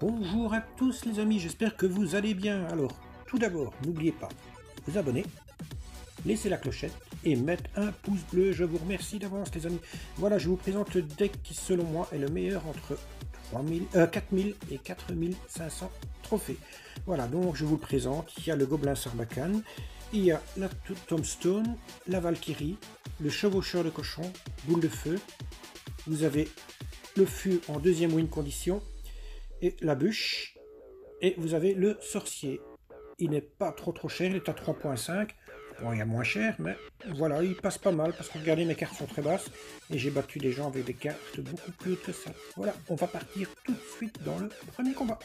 Bonjour à tous les amis, j'espère que vous allez bien. Alors, tout d'abord, n'oubliez pas de vous abonner, laisser la clochette et mettre un pouce bleu. Je vous remercie d'avance les amis. Voilà, je vous présente le deck qui selon moi est le meilleur entre 4000 et 4500 trophées. Voilà, donc je vous le présente. Il y a le Gobelin Sarbacane, il y a la Tombstone, la Valkyrie, le Chevaucheur de Cochon, Boule de Feu. Vous avez le Fût en deuxième win condition et la bûche, et vous avez le sorcier. Il n'est pas trop cher, il est à 3.5. Bon, il y a moins cher, mais voilà, il passe pas mal parce que regardez, mes cartes sont très basses et j'ai battu des gens avec des cartes beaucoup plus hautes que ça. Voilà, on va partir tout de suite dans le premier combat.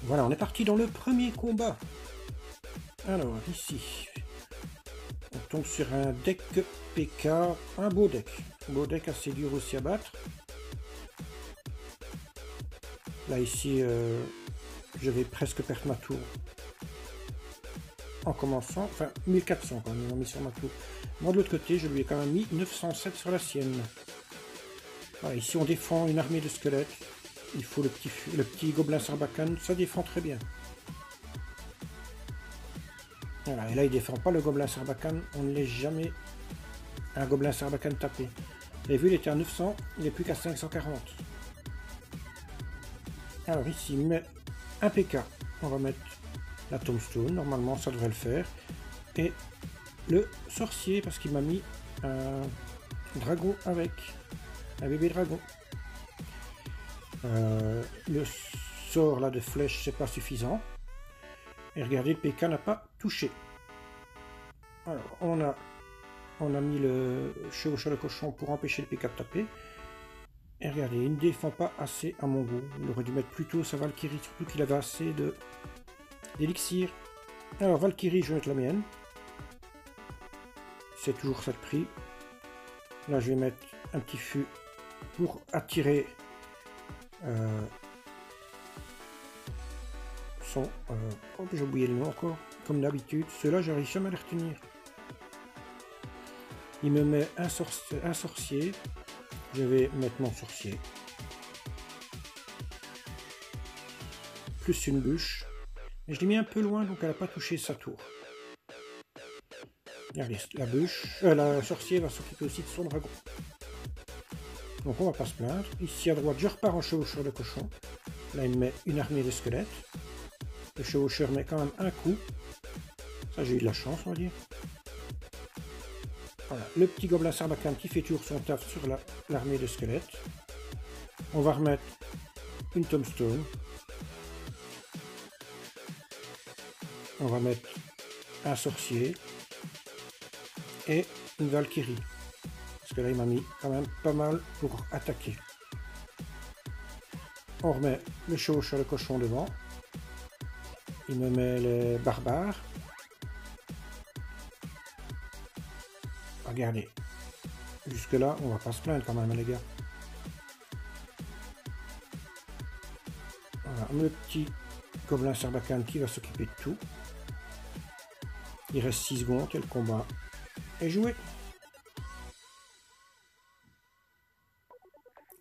Voilà, on est parti dans le premier combat. Alors ici, on tombe sur un deck PK, un beau deck assez dur aussi à battre. Là ici, je vais presque perdre ma tour en commençant, enfin 1400 quand même, on a mis sur ma tour. Moi de l'autre côté, je lui ai quand même mis 907 sur la sienne. Voilà, ici on défend une armée de squelettes. Il faut le petit Gobelin Sarbacane, ça défend très bien. Voilà, et là il défend pas le Gobelin Sarbacane, on ne laisse jamais un Gobelin Sarbacane taper. Vous avez vu, il était à 900, il n'est plus qu'à 540. Alors ici, il met un PK, on va mettre la Tombstone, normalement ça devrait le faire, et le sorcier, parce qu'il m'a mis un dragon avec, un bébé dragon. Le sort là de flèche, c'est pas suffisant, et regardez, le PK n'a pas touché. Alors, on a mis le chevaucheur de cochon pour empêcher le PK de taper. Et regardez, il ne défend pas assez à mon goût. Il aurait dû mettre plutôt sa Valkyrie, surtout qu'il avait assez d'élixir. Alors Valkyrie, je vais mettre la mienne. C'est toujours ça de prix. Là, je vais mettre un petit fût pour attirer son... oh, j'ai oublié le nom encore. Comme d'habitude, ceux-là, j'arrive jamais à les retenir. Il me met un sorcier. Je vais mettre mon sorcier. Plus une bûche. Mais je l'ai mis un peu loin, donc elle n'a pas touché sa tour. Regardez, la bûche, la sorcier va s'occuper aussi de son dragon. Donc on va pas se plaindre. Ici à droite, je repars en chevaucheur de cochon. Là, il me met une armée de squelettes. Le chevaucheur met quand même un coup. Ça, j'ai eu de la chance, on va dire. Voilà, le petit Gobelin Sarbacane qui fait toujours son taf sur l'armée de squelettes. On va remettre une Tombstone. On va mettre un sorcier et une Valkyrie. Parce que là, il m'a mis quand même pas mal pour attaquer. On remet le chevaucheur de cochon devant. Il me met les barbares. Regardez. Jusque là, on va pas se plaindre quand même, les gars. Voilà, le petit Gobelin Sarbacane qui va s'occuper de tout. Il reste 6 secondes et le combat est joué.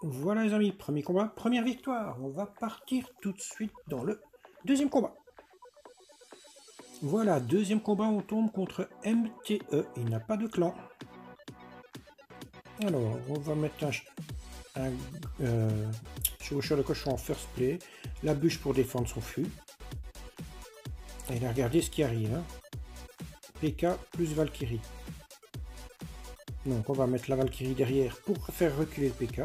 Voilà les amis, premier combat, première victoire. On va partir tout de suite dans le deuxième combat. Voilà, deuxième combat, on tombe contre MTE. Il n'a pas de clan. Alors, on va mettre un chevaucheur de cochon en first play. La bûche pour défendre son fût. Et là, regardez ce qui arrive. Hein. PK plus Valkyrie. Donc, on va mettre la Valkyrie derrière pour faire reculer le PK.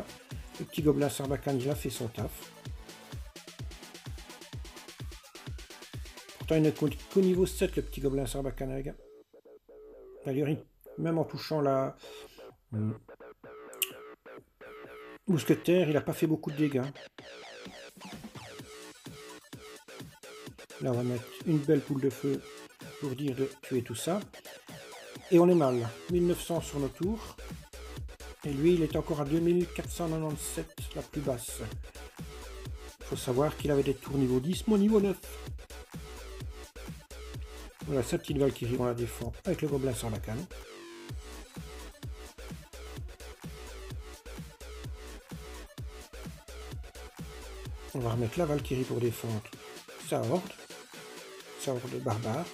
Le petit Gobelin Sarbacane, il a fait son taf. Pourtant, il n'est qu'au niveau 7, le petit Gobelin Sarbacane, les gars. D'ailleurs, même en touchant la mousquetaire, il n'a pas fait beaucoup de dégâts. Là, on va mettre une belle boule de feu pour dire de tuer tout ça. Et on est mal. 1900 sur nos tours. Et lui, il est encore à 2497, la plus basse. Il faut savoir qu'il avait des tours niveau 10, mon niveau 9. Voilà, sa petite Valkyrie, on la défend avec le Gobelin Sarbacane. On va remettre la Valkyrie pour défendre sa horde barbare.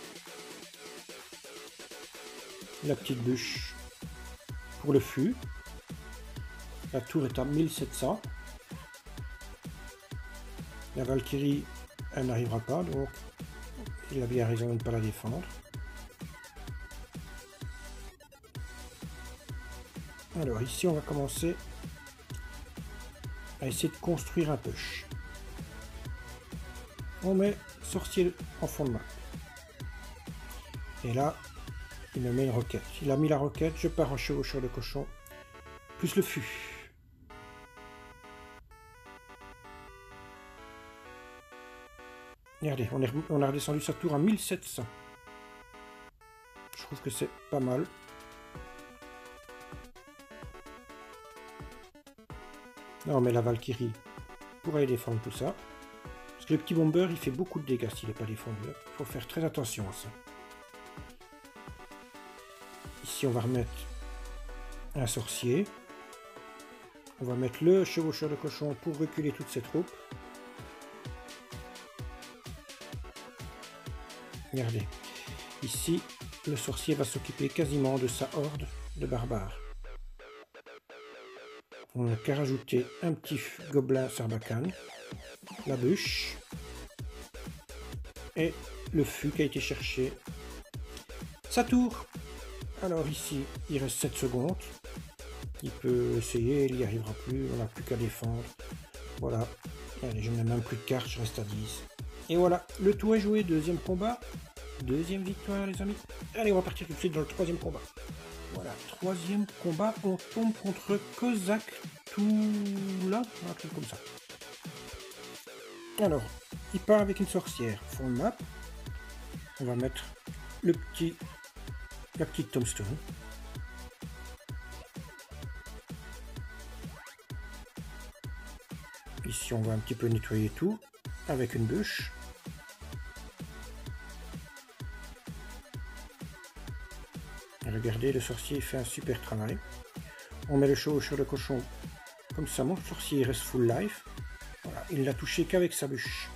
La petite bûche pour le fût. La tour est à 1700. La Valkyrie, elle n'arrivera pas, donc il a bien raison de ne pas la défendre. Alors ici, on va commencer à essayer de construire un push. On met sorcier en fond de map. Et là, il me met une roquette. Il a mis la roquette, je pars en chevaucheur de cochon, plus le fût. Regardez, on a redescendu sa tour à 1700. Je trouve que c'est pas mal. Non, mais la Valkyrie pourrait défendre tout ça. Parce que le petit bomber, il fait beaucoup de dégâts s'il n'est pas défendu. Il faut faire très attention à ça. Ici, on va remettre un sorcier. On va mettre le chevaucheur de cochon pour reculer toutes ses troupes. Regardez. Ici, le sorcier va s'occuper quasiment de sa horde de barbares. On n'a qu'à rajouter un petit gobelin sarbacane, la bûche et le fût qui a été cherché. Sa tour. Alors ici, il reste 7 secondes. Il peut essayer, il n'y arrivera plus, on n'a plus qu'à défendre. Voilà. Allez, je n'ai même plus de cartes, je reste à 10. Et voilà, le tour est joué, deuxième combat. Deuxième victoire les amis. Allez, on va partir tout de suite dans le troisième combat. Voilà, troisième combat, on tombe contre Kozak Tula, un truc comme ça. Alors, il part avec une sorcière, fond de map. On va mettre la petite tombstone. Ici, on va un petit peu nettoyer tout avec une bûche. Regardez, le sorcier fait un super travail. On met le chevaucheur de cochon comme ça. Mon sorcier reste full life. Voilà, il l'a touché qu'avec sa bûche.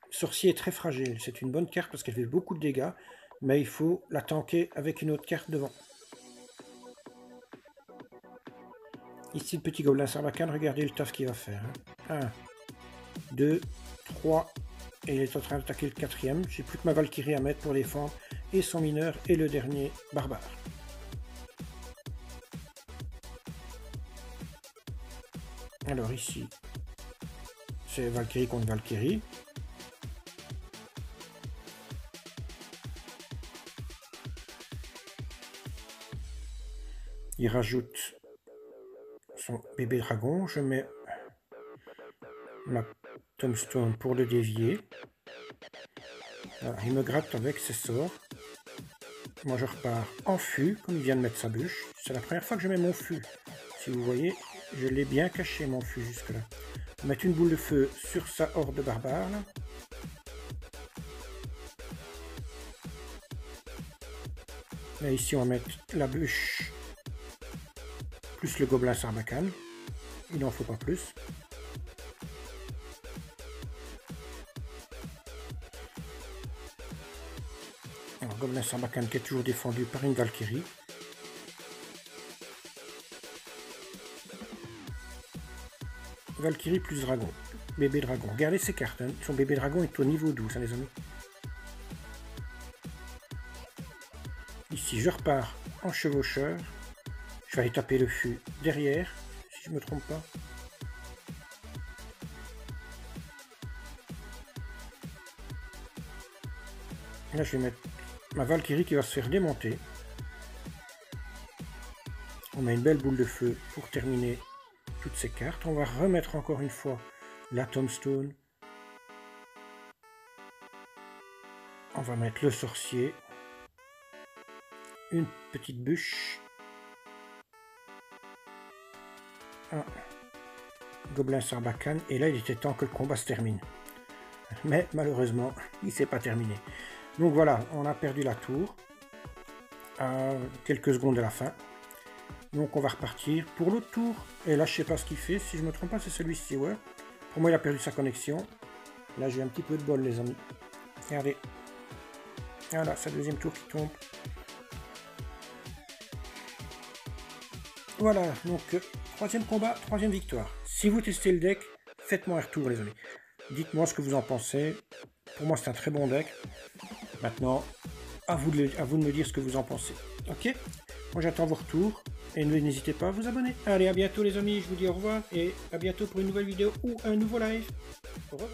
Le sorcier est très fragile. C'est une bonne carte parce qu'elle fait beaucoup de dégâts. Mais il faut la tanker avec une autre carte devant. Ici, le petit gobelin sarbacane. Regardez le taf qu'il va faire. 1, 2, 3... Et il est en train d'attaquer le quatrième. J'ai plus que ma Valkyrie à mettre pour défendre. Et son mineur et le dernier barbare. Alors ici, c'est Valkyrie contre Valkyrie. Il rajoute son bébé dragon. Je mets ma tombstone pour le dévier. Voilà, il me gratte avec ses sorts. Moi je repars en fût, comme il vient de mettre sa bûche. C'est la première fois que je mets mon fût. Si vous voyez, je l'ai bien caché mon fût jusque là. On va mettre une boule de feu sur sa horde de barbares. Là. Et ici on va mettre la bûche plus le gobelin sarbacane. Il n'en faut pas plus. Alors, gobelin sarbacane qui est toujours défendu par une Valkyrie. Valkyrie plus dragon. Bébé dragon. Regardez ces cartes. Hein. Son bébé dragon est au niveau 12, hein, les amis. Ici, je repars en chevaucheur. Je vais aller taper le fût derrière, si je ne me trompe pas. Là, je vais mettre ma Valkyrie qui va se faire démonter. On met une belle boule de feu pour terminer toutes ces cartes. On va remettre encore une fois la tombstone. On va mettre le sorcier. Une petite bûche. Un gobelin sarbacane. Et là, il était temps que le combat se termine. Mais malheureusement, il ne s'est pas terminé. Donc voilà, on a perdu la tour. À quelques secondes de la fin. Donc on va repartir pour l'autre tour. Et là, je sais pas ce qu'il fait. Si je me trompe pas, c'est celui-ci, ouais. Pour moi, il a perdu sa connexion. Là, j'ai un petit peu de bol, les amis. Regardez. Voilà, sa deuxième tour qui tombe. Voilà, donc troisième combat, troisième victoire. Si vous testez le deck, faites-moi un retour, les amis. Dites-moi ce que vous en pensez. Pour moi, c'est un très bon deck. Maintenant, à vous de me dire ce que vous en pensez. Ok? Moi, j'attends vos retours. Et n'hésitez pas à vous abonner. Allez, à bientôt, les amis. Je vous dis au revoir. Et à bientôt pour une nouvelle vidéo ou un nouveau live. Au revoir.